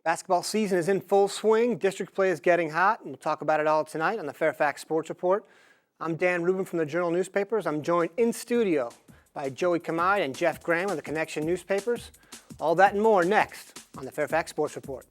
Basketball season is in full swing. District play is getting hot, and we'll talk about it all tonight on the Fairfax Sports Report. I'm Dan Rubin from the Journal Newspapers. I'm joined in studio by Joey Kamide and Jeff Graham of the Connection Newspapers. All that and more next on the Fairfax Sports Report.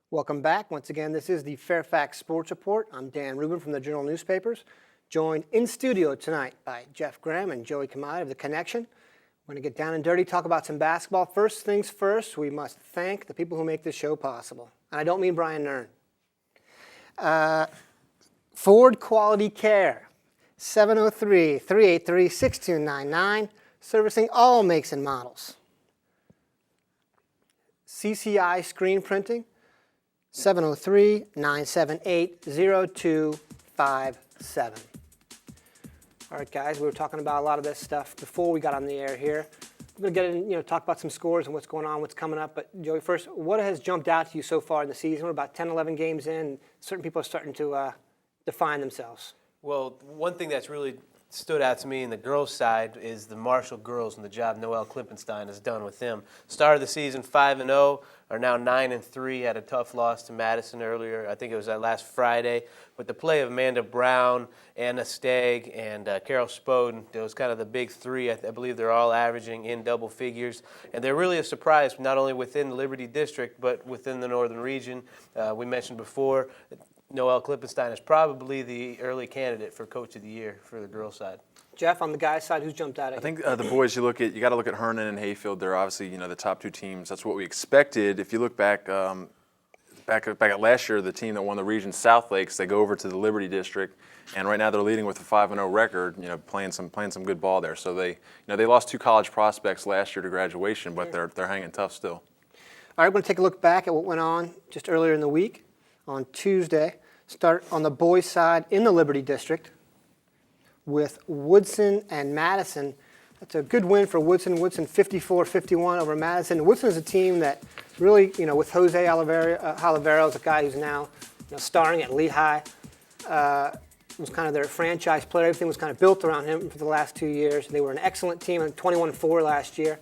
Welcome back. Once again, this is the Fairfax Sports Report. I'm Dan Rubin from the Journal Newspapers, joined in studio tonight by Jeff Graham and Joey Kamide of the Connection. We're going to get down and dirty, talk about some basketball. First things first, we must thank the people who make this show possible. And I don't mean Brian Nern. Ford Quality Care, 703-383-6299, servicing all makes and models. CCI Screen Printing, 703-978-0257. All right, guys, we were talking about a lot of this stuff before we got on the air here. We're going to get in, talk about some scores and what's going on, what's coming up. But, Joey, first, what has jumped out to you so far in the season? We're about 10, 11 games in, and certain people are starting to define themselves. Well, one thing that's really stood out to me in the girls' side is the Marshall girls and the job Noelle Klippenstein has done with them. Started the season 5-0, are now 9-3. Had a tough loss to Madison earlier. I think it was that last Friday. But the play of Amanda Brown, Anna Stagg, and Carol Spoden, those kind of the big three. I believe they're all averaging in double figures. And they're really a surprise, not only within the Liberty District, but within the Northern Region. We mentioned before, Noelle Klippenstein is probably the early candidate for Coach of the Year for the girls' side. Jeff, on the guys' side, who's jumped out at you? I think the boys, you got to look at Hernan and Hayfield. They're obviously, the top two teams. That's what we expected. If you look back at last year, the team that won the region, South Lakes, they go over to the Liberty District, and right now they're leading with a 5-0 record. Playing some good ball there. So they lost two college prospects last year to graduation, but they're hanging tough still. All right, we're going to take a look back at what went on just earlier in the week. On Tuesday, start on the boys' side in the Liberty District with Woodson and Madison. That's a good win for Woodson. Woodson 54-51 over Madison. Woodson is a team that really, with Jose Oliveros, a guy who's now starring at Lehigh, was kind of their franchise player. Everything was kind of built around him for the last 2 years. They were an excellent team, 21-4 last year.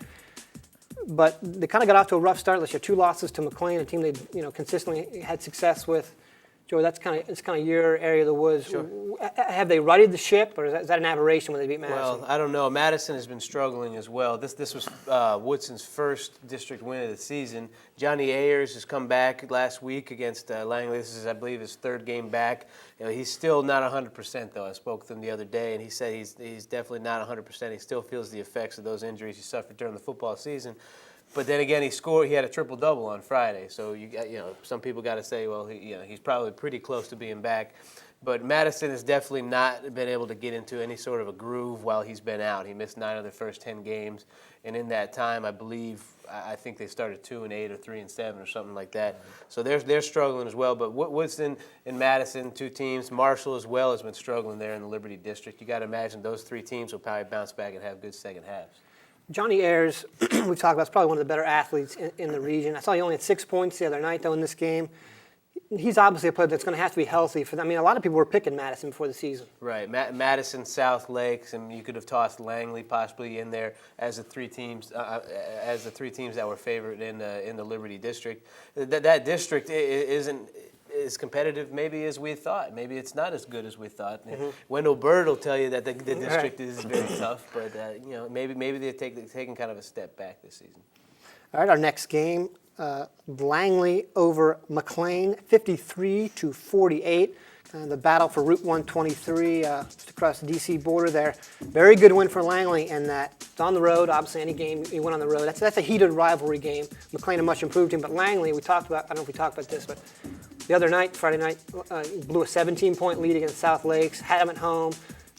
But they kind of got off to a rough start last year. 2 losses to McLean, a team they consistently had success with. Joey, it's kind of your area of the woods. Sure. Have they righted the ship, or is that an aberration when they beat Madison? Well, I don't know. Madison has been struggling as well. This was Woodson's first district win of the season. Johnny Ayers has come back last week against Langley. This is, I believe, his 3rd game back. He's still not 100%, though. I spoke with him the other day, and he said he's definitely not 100%. He still feels the effects of those injuries he suffered during the football season. But then again, he had a triple-double on Friday. So some people got to say, well, he's probably pretty close to being back. But Madison has definitely not been able to get into any sort of a groove while he's been out. He missed 9 of the first 10 games, and in that time, I think they started 2-8 or 3-7 or something like that. So they're struggling as well. But Woodson and Madison, 2 teams. Marshall as well has been struggling there in the Liberty District. You got to imagine those 3 teams will probably bounce back and have good second halves. Johnny Ayers, we've talked about, is probably one of the better athletes in the region. I saw he only had 6 points the other night, though, in this game. He's obviously a player that's going to have to be healthy for them. I mean, a lot of people were picking Madison before the season. Right. Madison, South Lakes, and you could have tossed Langley possibly in there as the 3 teams that were favored in the Liberty District. That district isn't as competitive maybe as we thought. Maybe it's not as good as we thought. Mm-hmm. Wendell Bird will tell you that the district is very tough, but maybe they're taking kind of a step back this season. All right, our next game, Langley over McLean, 53-48. The battle for Route 123 just across the D.C. border there. Very good win for Langley in that it's on the road. Obviously, any game you win on the road, that's a heated rivalry game. McLean a much improved team, but Langley, I don't know if we talked about this, but the other night, Friday night, blew a 17-point lead against South Lakes, had them at home.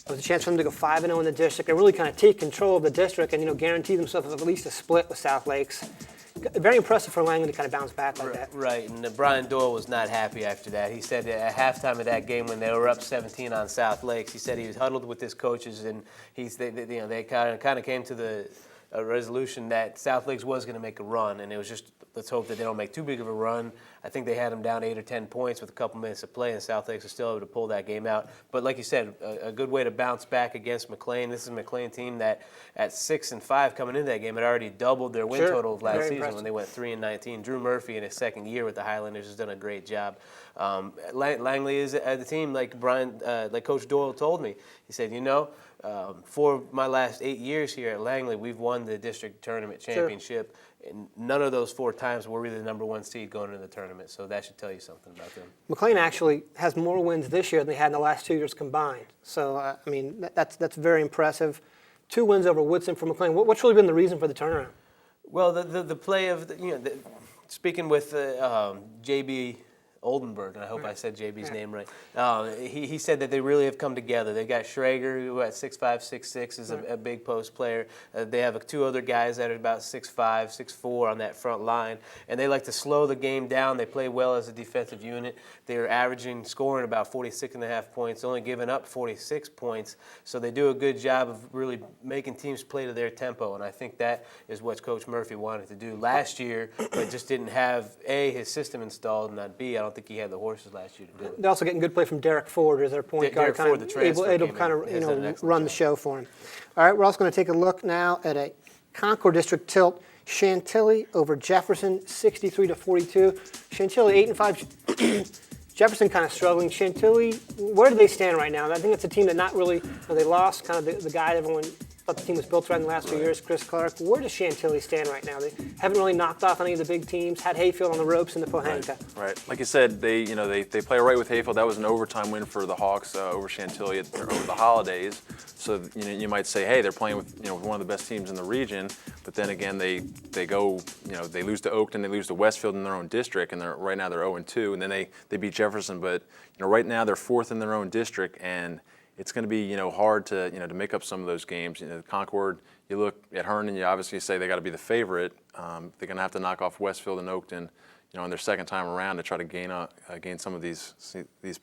It was a chance for them to go 5-0 in the district and really kind of take control of the district and guarantee themselves at least a split with South Lakes. Very impressive for Langley to kind of bounce back like that. Right, and Brian Doyle was not happy after that. He said at halftime of that game when they were up 17 on South Lakes, he said he was huddled with his coaches and they kind of came to the resolution that South Lakes was going to make a run, and it was just let's hope that they don't make too big of a run. I think they had them down 8 or 10 points with a couple minutes of play, and South Lakes was still able to pull that game out. But like you said, a good way to bounce back against McLean. This is a McLean team that at 6-5 coming into that game had already doubled their win total of last season when they went 3-19. Drew Murphy in his second year with the Highlanders has done a great job. Langley is the team like Coach Doyle told me. He said, for my last 8 years here at Langley, we've won the district tournament championship. Sure. And none of those 4 times were we the number 1 seed going into the tournament, so that should tell you something about them. McLean actually has more wins this year than they had in the last 2 years combined. So, that's very impressive. 2 wins over Woodson for McLean. What's really been the reason for the turnaround? Well, the play of, speaking with J.B. Oldenburg, and I hope I said JB's name right. He said that they really have come together. They got Schrager, who at 6'5", 6'6", is a big post player. They have 2 other guys that are about 6'5", 6'4" on that front line, and they like to slow the game down. They play well as a defensive unit. They're averaging scoring about 46.5 points, only giving up 46 points. So they do a good job of really making teams play to their tempo, and I think that is what Coach Murphy wanted to do last year, but just didn't have A, his system installed, and not B, I don't think he had the horses last year to do it. They're also getting good play from Derek Ford as their point guard, Ford, the transfer, able to kind of run the show for him. All right, we're also going to take a look now at a Concord District tilt. Chantilly over Jefferson, 63-42. Chantilly 8-5. Jefferson kind of struggling. Chantilly, where do they stand right now? I think it's a team that not really, they lost kind of the guy that everyone thought the team was built around the last few years, Chris Clark. Where does Chantilly stand right now? They haven't really knocked off any of the big teams, had Hayfield on the ropes in the Pohanka. Right. Like you said, they play right with Hayfield. That was an overtime win for the Hawks over Chantilly over the holidays. So you might say, hey, they're playing with one of the best teams in the region. But then again, they go, they lose to Oakton, they lose to Westfield in their own district, and right now they're 0-2, and then they beat Jefferson. But right now they're 4th in their own district, and it's going to be hard to to make up some of those games. Concord, you look at Herndon, you obviously say they got to be the favorite. They're going to have to knock off Westfield and Oakton, on their second time around to try to gain some of these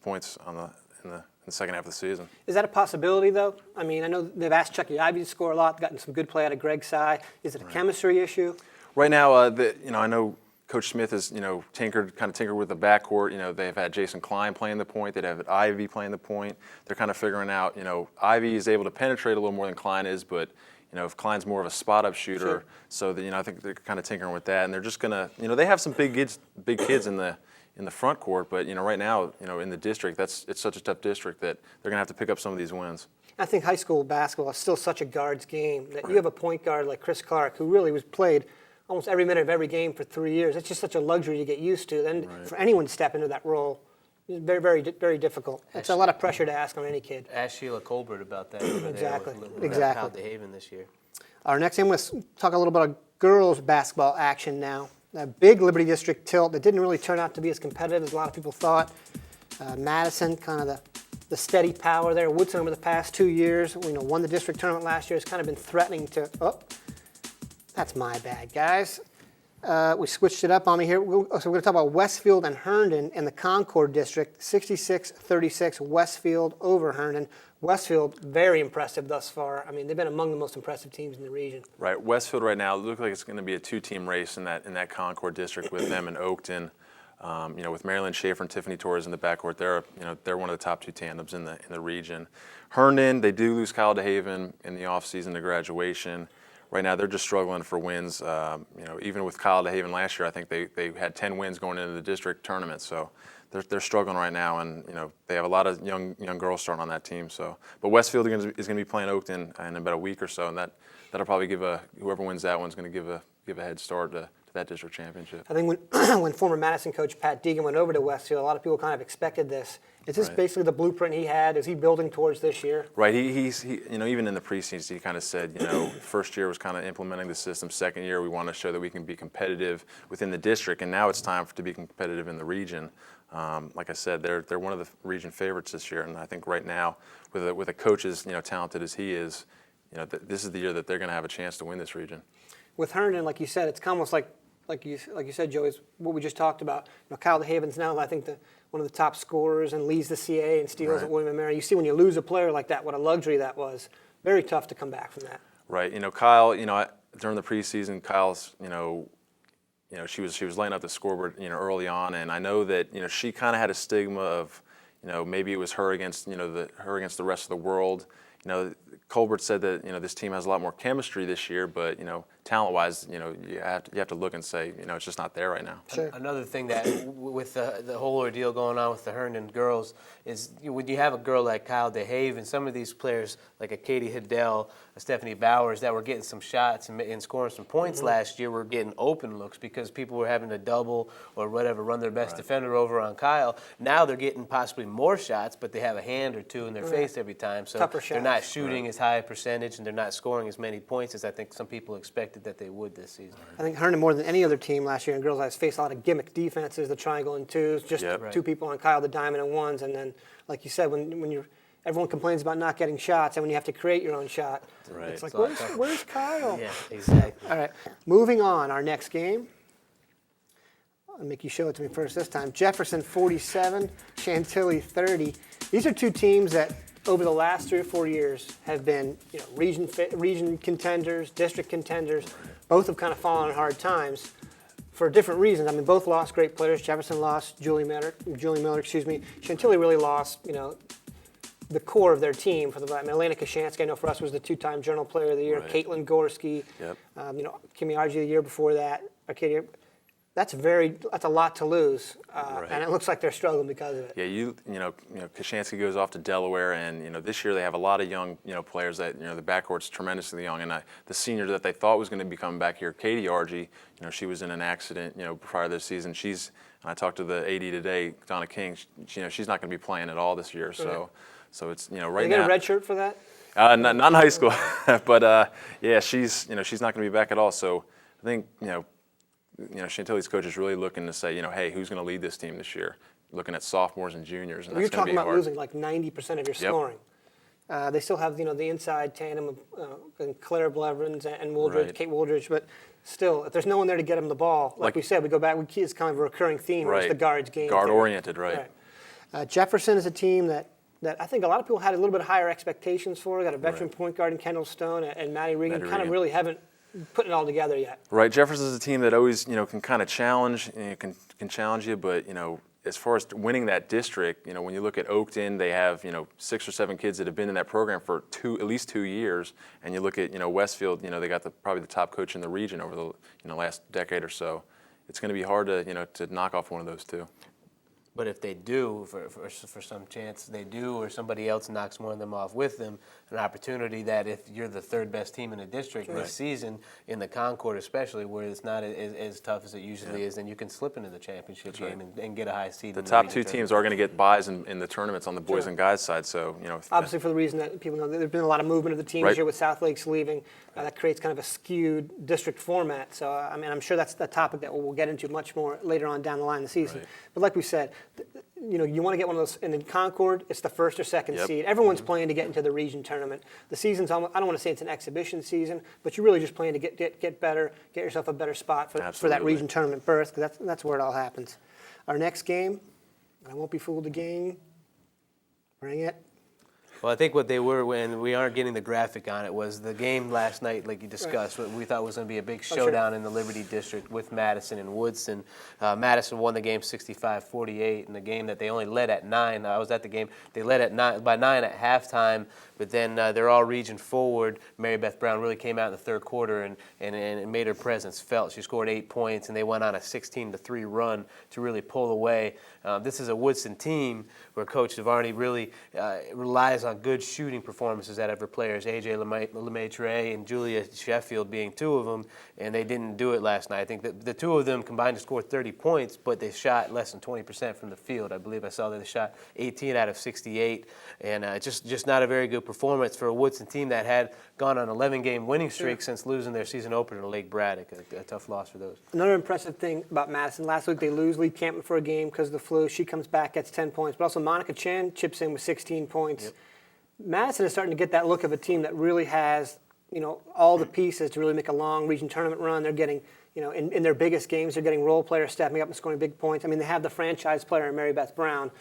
points in the second half of the season. Is that a possibility, though? I mean, I know they've asked Chucky Ivy to score a lot, gotten some good play out of Greg Sy. Is it a chemistry issue? Right now, I know Coach Smith has, tinkered with the backcourt. They've had Jason Klein playing the point. They'd have Ivy playing the point. They're kind of figuring out, Ivy is able to penetrate a little more than Klein is, but, if Klein's more of a spot-up shooter, sure. So that, I think they're kind of tinkering with that. And they're just going to, they have some big kids in the front court, but, right now, in the district, it's such a tough district that they're going to have to pick up some of these wins. I think high school basketball is still such a guard's game that you have a point guard like Chris Clark, who really was played almost every minute of every game for 3 years. It's just such a luxury to get used to. Then for anyone to step into that role, it's very, very, very difficult. It's a lot of pressure to ask on any kid. Ask Sheila Colbert about that. Exactly. Kyle DeHaven this year. Our next game, let's talk a little bit about girls basketball action now. A big Liberty District tilt that didn't really turn out to be as competitive as a lot of people thought. Madison, kind of the steady power there. Woodson over the past 2 years, won the district tournament last year. Has kind of been threatening to. Oh, that's my bad, guys. We switched it up on me here. So we're going to talk about Westfield and Herndon in the Concord District. 66-36, Westfield over Herndon. Westfield, very impressive thus far. I mean, they've been among the most impressive teams in the region. Right, Westfield right now, it looks like it's going to be a 2-team race in that Concord District with them and Oakton. With Marilyn Schaefer and Tiffany Torres in the backcourt, they're one of the top 2 tandems in the region. Herndon, they do lose Kyle DeHaven in the offseason to graduation. Right now, they're just struggling for wins. Even with Kyle DeHaven last year, I think they had 10 wins going into the district tournament. So they're struggling right now, and they have a lot of young girls starting on that team. So, but Westfield is going to be playing Oakton in about a week or so, and that'll probably give whoever wins that one's going to give a head start to that district championship. I think when when former Madison coach Pat Deegan went over to Westfield, a lot of people kind of expected this. Is this Right. basically the blueprint he had? Is he building towards this year? Right. He even in the preseason, he kind of said, first year was kind of implementing the system. Second year, we want to show that we can be competitive within the district, and now it's time to be competitive in the region. Like I said, they're one of the region favorites this year, and I think right now, with a coach as talented as he is, this is the year that they're going to have a chance to win this region. With Herndon, like you said, it's almost like you said, Joey, is what we just talked about. Kyle DeHaven's now, I think, one of the top scorers and leads the CA and steals Right. at William & Mary. You see when you lose a player like that, what a luxury that was. Very tough to come back from that. Right. Kyle, during the preseason, Kyle's, she was laying out the scoreboard, early on, and I know that, she kind of had a stigma of, maybe it was her against, her against the rest of the world. Colbert said that this team has a lot more chemistry this year, but talent-wise, you have to look and say it's just not there right now. Sure. Another thing that with the whole ordeal going on with the Herndon girls is when you have a girl like Kyle DeHaven, some of these players like a Katie Hiddell, a Stephanie Bowers that were getting some shots and scoring some points last year were getting open looks because people were having to double or whatever, run their best defender over on Kyle. Now they're getting possibly more shots, but they have a hand or two in their face every time, so Tougher they're not shots. shooting as high a percentage and they're not scoring as many points as I think some people expected that they would this season. I think Herndon, more than any other team last year in girls' eyes, faced a lot of gimmick defenses, the triangle and twos, just Yep. two people on Kyle, the diamond and ones, and then, like you said, when everyone complains about not getting shots, and when you have to create your own shot, Right. it's like, It's where's Kyle? Yeah, exactly. All right, moving on, our next game. I'll make you show it to me first this time. Jefferson 47, Chantilly 30. These are two teams that over the last 3 or 4 years have been region contenders, district contenders. Both have kind of fallen on hard times for different reasons. I mean, both lost great players. Jefferson lost Julie Miller, Chantilly really lost, the core of their team. Elena Kashansky, I know for us, was the 2-time Journal Player of the Year. Right. Caitlin Gorski, Yep. Kimmy Argy the year before that. Arcadia. That's a lot to lose, Right. and it looks like they're struggling because of it. Yeah, Kashansky goes off to Delaware, and this year they have a lot of young players that the backcourt's tremendously young, and the senior that they thought was going to be coming back here, Katie Argy, she was in an accident prior to this season. I talked to the AD today, Donna King. She's not going to be playing at all this year, so it's right They get now. a red shirt for that? Not in high school, but yeah, she's not going to be back at all. So I think Chantilly's coach is really looking to say, hey, who's going to lead this team this year? Looking at sophomores and juniors, and You're that's going to talking be about hard. losing like 90% of your scoring. They still have the inside tandem of Claire Blevins and Wooldridge, Right. Kate Wooldridge, but still, if there's no one there to get them the ball, like we said, we go back. It's kind of a recurring theme. Right. It's the guards game. Guard theory. oriented, right. Jefferson is a team that I think a lot of people had a little bit higher expectations for. Got a veteran Right. point guard in Kendall Stone and Maddie Regan. Maddie Kind of Regan. really haven't put it all together yet. Right, Jefferson's a team that always, can kind of challenge, can challenge you, but as far as winning that district, when you look at Oakton, they have 6 or 7 kids that have been in that program for at least 2 years, and you look at Westfield, they got probably the top coach in the region over the last decade or so. It's going to be hard to knock off one of those two. But if they do, for some chance they do, or somebody else knocks one of them off with them, an opportunity that if you're the third best team in the district this season, in the Concord especially, where it's not as tough as it usually is, then you can slip into the championship game and get a high seed. The in top region 2 tournament. teams are going to get buys in the tournaments on the boys and guys side, so Obviously, for the reason that people know, there's been a lot of movement of the team Right. this year with South Lakes leaving. That creates kind of a skewed district format. So, I'm sure that's the topic that we'll get into much more later on down the line in the season. Right. But like we said, you want to get one of those. And in Concord, it's the first or second Yep. seed. Everyone's playing to get into the region tournament. The season's almost, I don't want to say it's an exhibition season, but you're really just playing to get better, get yourself a better spot for that Absolutely. region tournament berth, because that's where it all happens. Our next game, I won't be fooled again. Bring it. Well, I think what they were, when we aren't getting the graphic on it, was the game last night, like you discussed, what we thought was going to be a big showdown in the Liberty District with Madison and Woodson. Madison won the game 65-48 in the game that they only led at 9. I was at the game. They led by 9 at halftime, but then their all-region forward, Mary Beth Brown, really came out in the third quarter and made her presence felt. She scored 8 points, and they went on a 16-3 run to really pull away. This is a Woodson team where Coach Zavarny really relies on good shooting performances out of her players, A.J. LeMaitre and Julia Sheffield being two of them, and they didn't do it last night. I think that the two of them combined to score 30 points, but they shot less than 20% from the field. I believe I saw that they shot 18 out of 68, and just not a very good performance for a Woodson team that had gone on an 11-game winning streak since losing their season opener to Lake Braddock. A tough loss for those. Another impressive thing about Madison, last week they lose Lee Campbell for a game because of the flu. She comes back, gets 10 points, but also Monica Chan chips in with 16 points. Yep. Madison is starting to get that look of a team that really has, all the pieces to really make a long region tournament run. They're getting, in their biggest games, they're getting role players stepping up and scoring big points. I mean, they have the franchise player in Mary Beth Brown.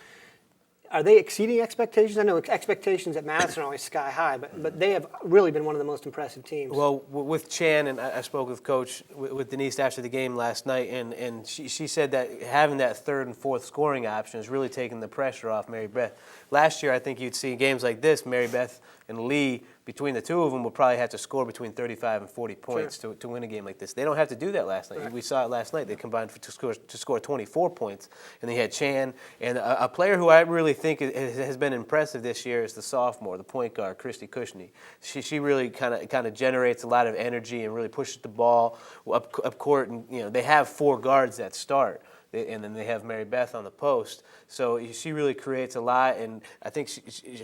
Are they exceeding expectations? I know expectations at Madison are always sky high, but they have really been one of the most impressive teams. Well, with Chan, and I spoke with Coach, with Denise after the game last night, and she said that having that third and fourth scoring option is really taking the pressure off Mary Beth. Last year, I think you'd see games like this, Mary Beth and Lee, between the two of them, will probably have to score between 35 and 40 points to win a game like this. They don't have to do that last night. Right. We saw it last night. They combined to score 24 points, and they had Chan. And a player who I really think has been impressive this year is the sophomore, the point guard, Christy Cushney. She really kind of generates a lot of energy and really pushes the ball up court. And they have four guards that start. And then they have Mary Beth on the post. So she really creates a lot, and I think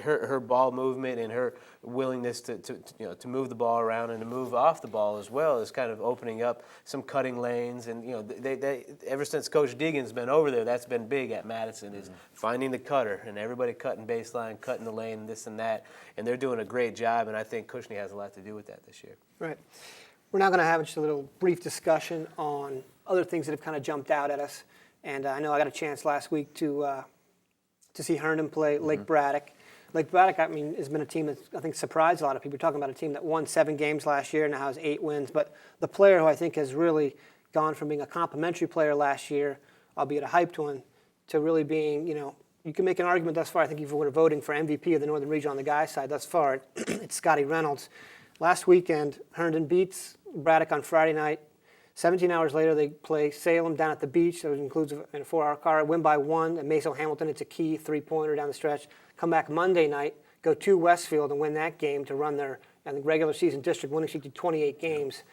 her ball movement and her willingness to move the ball around and to move off the ball as well is kind of opening up some cutting lanes. And they ever since Coach Deegan's been over there, that's been big at Madison, is finding the cutter and everybody cutting baseline, cutting the lane, this and that. And they're doing a great job, and I think Cushney has a lot to do with that this year. Right. We're now going to have just a little brief discussion on other things that have kind of jumped out at us. And I know I got a chance last week to see Herndon play Lake Braddock. Lake Braddock, I mean, has been a team that I think surprised a lot of people. We're talking about a team that won 7 games last year and now has 8 wins. But the player who I think has really gone from being a complimentary player last year, albeit a hyped one, to really being, you can make an argument thus far. I think if you were voting for MVP of the Northern Region on the guys' side thus far, it's Scotty Reynolds. Last weekend, Herndon beats Braddock on Friday night. 17 hours later, they play Salem down at the beach. So it includes a 4-hour car. Win by 1. And Maso Hamilton, it's a key 3-pointer down the stretch. Come back Monday night, go to Westfield and win that game to run their regular season district winning streak to 28 games.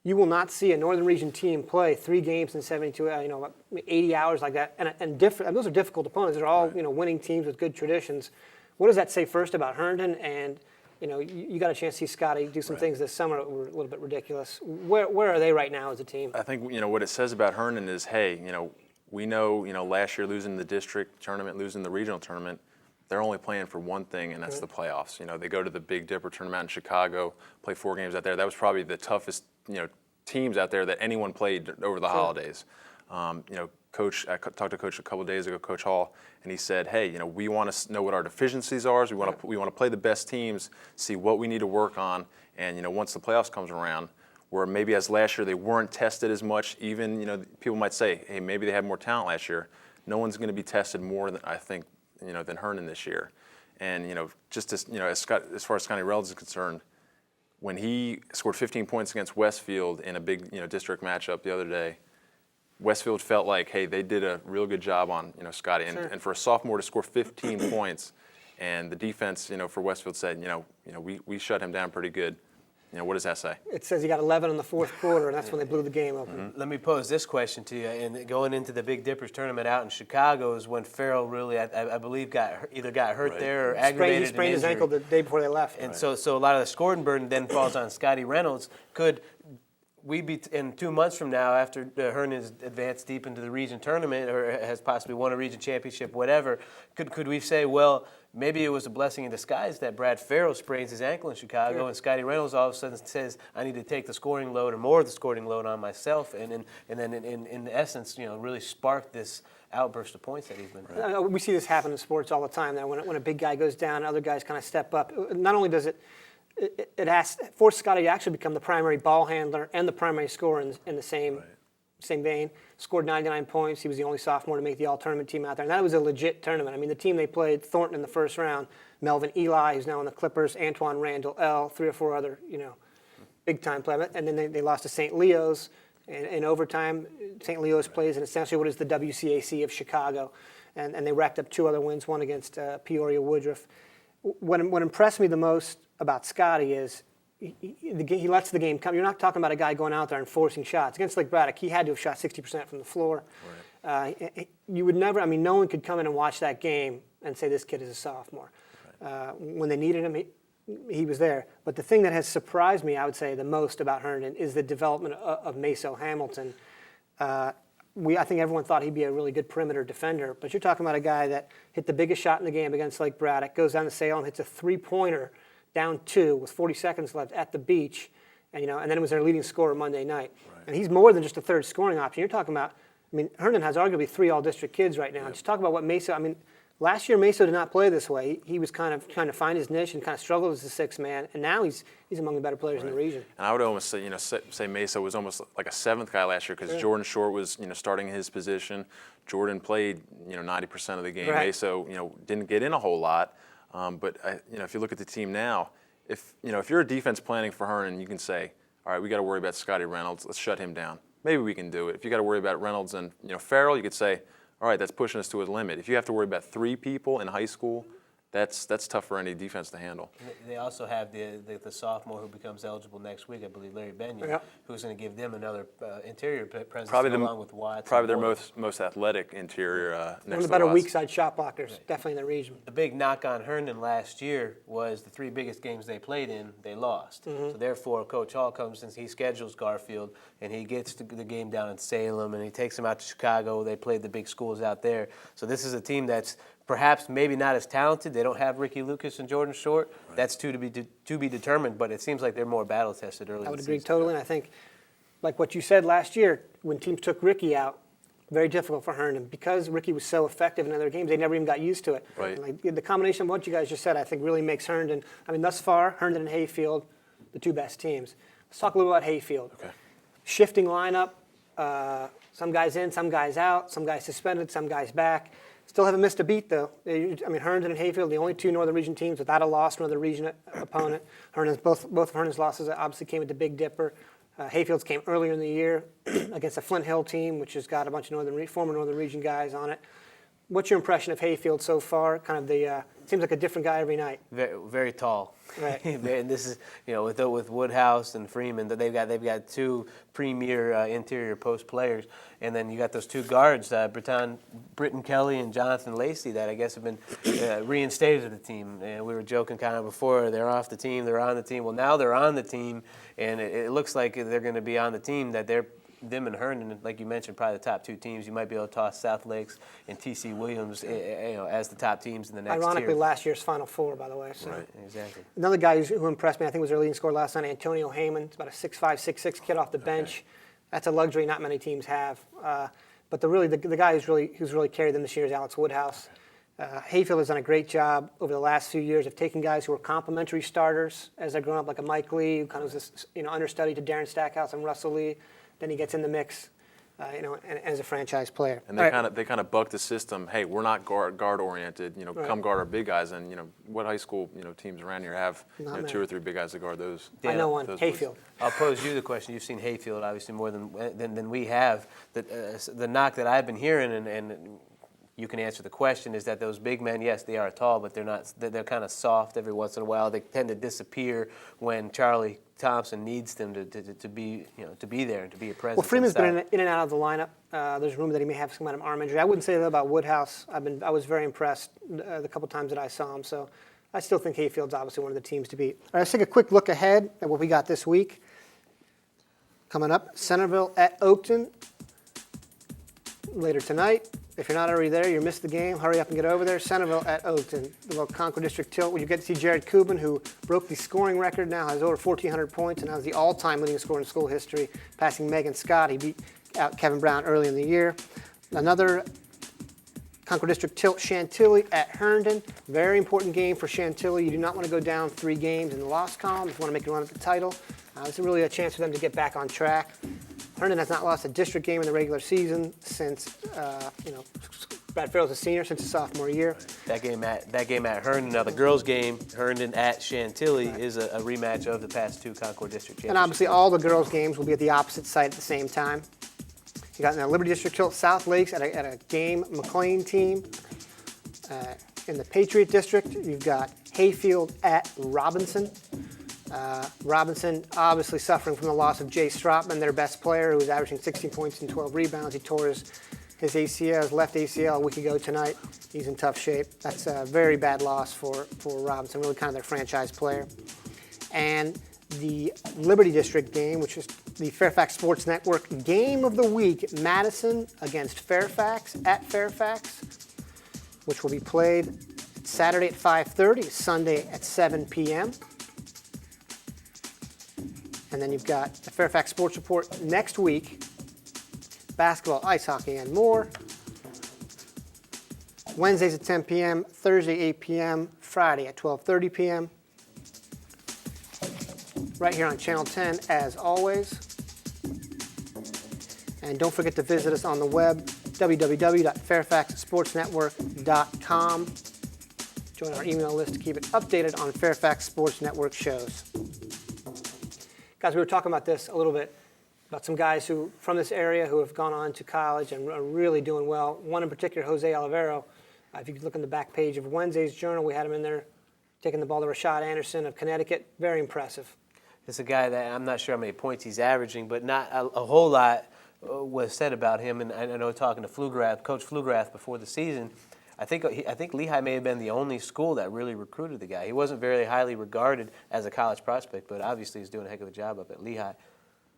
You will not see a Northern Region team play 3 games in 72, 80 hours like that. And those are difficult opponents. They're all winning teams with good traditions. What does that say first about Herndon? And you got a chance to see Scotty do some things this summer that were a little bit ridiculous. Where are they right now as a team? I think what it says about Herndon is, hey, we know last year losing the district tournament, losing the regional tournament, they're only playing for one thing, and that's the playoffs. They go to the Big Dipper tournament in Chicago, play 4 games out there. That was probably the toughest teams out there that anyone played over the holidays. Coach, I talked to Coach a couple of days ago, Coach Hall, and he said, "Hey, we want to know what our deficiencies are. So we want to play the best teams, see what we need to work on, and once the playoffs comes around, where maybe as last year they weren't tested as much. Even people might say, hey, maybe they had more talent last year. No one's going to be tested more than I think than Herndon this year, and just as as far as Scotty Reynolds is concerned." When he scored 15 points against Westfield in a big district matchup the other day, Westfield felt like, hey, they did a real good job on Scotty, and for a sophomore to score 15 points, and the defense for Westfield said we shut him down pretty good. What does that say? It says he got 11 in the fourth quarter, and that's when they blew the game open. Let me pose this question to you. And going into the Big Dippers tournament out in Chicago is when Farrell really, I believe, either got hurt there or aggravated He sprained his ankle the day before they left. And so a lot of the scoring burden then falls on Scotty Reynolds. Could we be in 2 months from now, after Herndon has advanced deep into the region tournament or has possibly won a region championship, whatever, could we say, well, maybe it was a blessing in disguise that Brad Farrell sprains his ankle in Chicago and Scotty Reynolds all of a sudden says, I need to take the scoring load or more of the scoring load on myself, and then in essence, really spark this outburst of points that he's been. We see this happen in sports all the time. That when a big guy goes down, other guys kind of step up. Not only does it has forced Scotty to actually become the primary ball handler and the primary scorer in the same vein. Scored 99 points. He was the only sophomore to make the all-tournament team out there. And that was a legit tournament. I mean, the team they played, Thornton in the first round, Melvin Eli, who's now on the Clippers, Antoine Randall L., 3 or 4 other, big-time players. And then they lost to St. Leo's in overtime. St. Leo's plays in essentially what is the WCAC of Chicago. And they racked up 2 other wins, one against Peoria Woodruff. what impressed me the most about Scotty is he lets the game come. You're not talking about a guy going out there and forcing shots. Against Lake Braddock, he had to have shot 60% from the floor. Right. You would never, no one could come in and watch that game and say this kid is a sophomore. Right. When they needed him, he was there. But the thing that has surprised me, I would say, the most about Herndon is the development of Maso Hamilton. I think everyone thought he'd be a really good perimeter defender, but you're talking about a guy that hit the biggest shot in the game against Lake Braddock, goes down the sail and hits a three-pointer down 2 with 40 seconds left at the beach, and then it was their leading scorer Monday night. Right. And he's more than just a third scoring option. You're talking about, Herndon has arguably 3 all-district kids right now. Yep. Just talk about what Maso, last year Maso did not play this way. He was kind of trying to find his niche and kind of struggled as a sixth man, and now he's among the better players in the region. And I would almost say Maso was almost like a 7th guy last year because Jordan Short was starting his position. Jordan played 90% of the game. Right. Maso didn't get in a whole lot. But if you look at the team now, if you're a defense planning for Herndon, you can say, all right, we got to worry about Scotty Reynolds. Let's shut him down. Maybe we can do it. If you got to worry about Reynolds and Farrell, you could say, all right, that's pushing us to his limit. If you have to worry about 3 people in high school, that's tough for any defense to handle. They also have the sophomore who becomes eligible next week, I believe, Larry Benyon, who's going to give them another interior presence along with Watts. Probably their most athletic interior next one of the better weak side shot blockers, definitely in the region. The big knock on Herndon last year was the 3 biggest games they played in, they lost. So therefore, Coach Hall comes and he schedules Garfield, and he gets the game down in Salem, and he takes them out to Chicago. They played the big schools out there. So this is a team that's perhaps maybe not as talented. They don't have Ricky Lucas and Jordan Short. Right. That's to be determined, but it seems like they're more battle-tested early in the season. I would agree totally, and I think, like what you said last year, when teams took Ricky out, very difficult for Herndon. Because Ricky was so effective in other games, they never even got used to it. Right. Like, the combination of what you guys just said, I think, really makes Herndon, thus far, Herndon and Hayfield, the 2 best teams. Let's talk a little about Hayfield. Okay. Shifting lineup, some guys in, some guys out, some guys suspended, some guys back. Still haven't missed a beat, though. Herndon and Hayfield, the only 2 Northern Region teams without a loss, Northern Region opponent. Both of Herndon's losses obviously came with the Big Dipper. Hayfield's came earlier in the year against the Flint Hill team, which has got a bunch of former Northern Region guys on it. What's your impression of Hayfield so far? Kind of seems like a different guy every night. Very, very tall. Right. And this is, with Woodhouse and Freeman, they've got 2 premier interior post players, and then you got those 2 guards, Britton Kelly and Jonathan Lacey, that I guess have been reinstated to the team. And we were joking kind of before, they're off the team, they're on the team. Well, now they're on the team, and it looks like they're going to be on the team that them and Herndon, like you mentioned, probably the top 2 teams. You might be able to toss South Lakes and T.C. Williams, as the top teams in the next Ironically, tier. last year's Final Four, by the way. So. Right, exactly. Another guy who impressed me, I think, was their leading scorer last night, Antonio Heyman. It's about a 6'5", 6'6" kid off the bench. That's a luxury not many teams have. But the guy who's really carried them this year is Alex Woodhouse. Hayfield has done a great job over the last few years of taking guys who are complementary starters as they're growing up, like a Mike Lee, who kind of was this, understudy to Darren Stackhouse and Russell Lee. Then he gets in the mix. And as a franchise player. And they kind of buck the system. Hey, we're not guard oriented. Come guard our big guys. And what high school teams around here have 2 or 3 big guys to guard those. I know one. Hayfield. I'll pose you the question. You've seen Hayfield obviously more than we have. The knock that I've been hearing, and you can answer the question, is that those big men, yes, they are tall, but they're not. They're kind of soft every once in a while. They tend to disappear when Charlie Thompson needs them to be there and to be a presence. Well, Freeman's been in and out of the lineup. There's rumor that he may have some kind of arm injury. I wouldn't say that about Woodhouse. I was very impressed the couple times that I saw him. So I still think Hayfield's obviously one of the teams to beat. All right, let's take a quick look ahead at what we got this week. Coming up, Centerville at Oakton later tonight. If you're not already there, you missed the game. Hurry up and get over there. Centerville at Oakton, the little Concord District tilt, where you get to see Jared Kubin, who broke the scoring record now, has over 1,400 points, and now is the all-time leading scorer in school history, passing Megan Scott. He beat out Kevin Brown early in the year. Another Concord District tilt, Chantilly at Herndon. Very important game for Chantilly. You do not want to go down 3 games in the loss column if you want to make a run at the title. This is really a chance for them to get back on track. Herndon has not lost a district game in the regular season since, Brad Farrell's a senior since his sophomore year. That game at Herndon. Now the girls' game, Herndon at Chantilly, is a rematch of the past 2 Concord District championships. And obviously all the girls' games will be at the opposite site at the same time. You got in the Liberty District tilt, South Lakes at a game McLean team. In the Patriot District, you've got Hayfield at Robinson. Robinson obviously suffering from the loss of Jay Stropman, their best player, who was averaging 16 points and 12 rebounds. He tore his ACL, his left ACL a week ago tonight. He's in tough shape. That's a very bad loss for Robinson, really kind of their franchise player. And the Liberty District game, which is the Fairfax Sports Network game of the week, Madison against Fairfax at Fairfax, which will be played Saturday at 5:30, Sunday at 7 p.m. And then you've got the Fairfax Sports Report next week, basketball, ice hockey, and more. Wednesdays at 10 p.m., Thursday 8 p.m., Friday at 12:30 p.m. Right here on Channel 10, as always. And don't forget to visit us on the web, www.fairfaxsportsnetwork.com. Join our email list to keep it updated on Fairfax Sports Network shows. Guys, we were talking about this a little bit, about some guys who from this area who have gone on to college and are really doing well. One in particular, Jose Olivero. If you could look on the back page of Wednesday's Journal, we had him in there taking the ball to Rashad Anderson of Connecticut. Very impressive. It's a guy that I'm not sure how many points he's averaging, but not a whole lot was said about him. And I know talking to Coach Pflugrath before the season, I think Lehigh may have been the only school that really recruited the guy. He wasn't very highly regarded as a college prospect, but obviously he's doing a heck of a job up at Lehigh.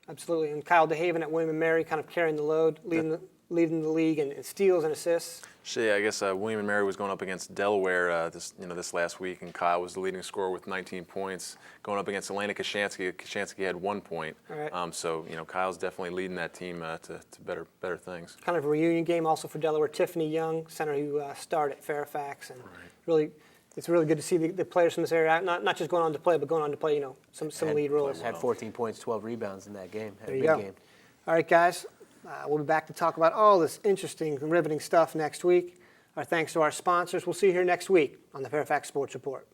Absolutely. And Kyle DeHaven at William & Mary kind of carrying the load, leading the league in steals and assists. Yeah, I guess William & Mary was going up against Delaware this last week, and Kyle was the leading scorer with 19 points. Going up against Atlantic Kashansky, Kashansky had 1 point. All right. So Kyle's definitely leading that team to better things. Kind of a reunion game also for Delaware. Tiffany Young, center who starred at Fairfax, and really, it's really good to see the players from this area not just going on to play, but going on to play some lead roles. Had 14 points, 12 rebounds in that game. Had There a you big go. game. All right, guys. We'll be back to talk about all this interesting and riveting stuff next week. Our thanks to our sponsors. We'll see you here next week on the Fairfax Sports Report.